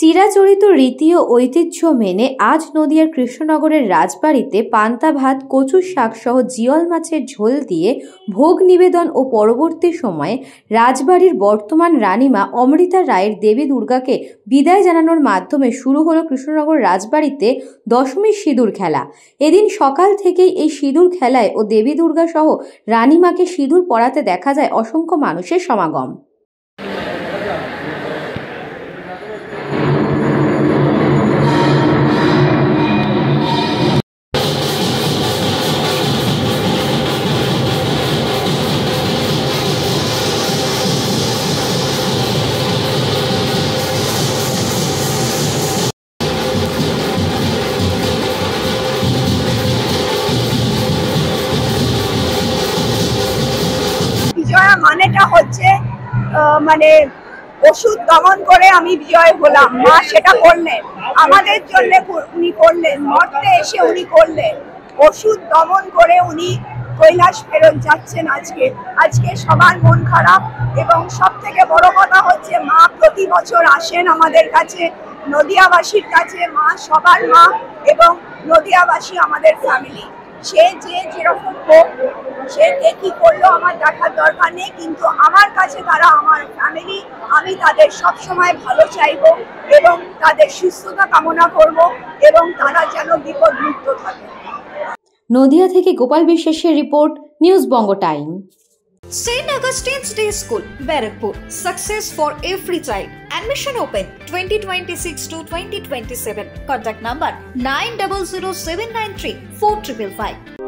চিরাচরিত রীতি ও ঐতিহ্য মেনে আজ নদিয়ার কৃষ্ণনগরের রাজবাড়িতে পান্তা ভাত, কচু শাকসহ জিয়ল মাছের ঝোল দিয়ে ভোগ নিবেদন ও পরবর্তী সময়ে রাজবাড়ির বর্তমান রানীমা অমৃতা রায়ের দেবী দুর্গাকে বিদায় জানানোর মাধ্যমে শুরু হলো কৃষ্ণনগর রাজবাড়িতে দশমীর সিঁদুর খেলা। এদিন সকাল থেকেই এই সিঁদুর খেলায় ও দেবী দুর্গা সহ রানীমাকে সিঁদুর পরাতে দেখা যায় অসংখ্য মানুষের সমাগম। বিজয়া মানেটা হচ্ছে মানে ওষুধ দমন করে আমি বিজয় হলাম। মা সেটা করলেন আমাদের জন্য, উনি করলেন মর্তে এসে, উনি করলেন ওষুধ দমন করে উনি কৈলাস ফেরত যাচ্ছেন। আজকে সবার মন খারাপ এবং সব থেকে বড় কথা হচ্ছে মা প্রতি বছর আসেন আমাদের কাছে, নদিয়াবাসীর কাছে। মা সবার মা এবং নদিয়াবাসী আমাদের ফ্যামিলি। সে যেরকম হোক, সে কি করলো আমার দেখার দরকার নেই, কিন্তু আমার কাছে তারা আমার ফ্যামিলি। আমি তাদের সব সময় ভালো চাইবো এবং তাদের সুস্থতা কামনা করব এবং তারা যেন বিপদমুক্ত থাকে। নদিয়া থেকে গোপাল বিশ্বাসের report, news Banga time. St. Augustine's Day School, Barakpur. Success for every child. Admission open 2026 to 2027. Contact number 900793 4555.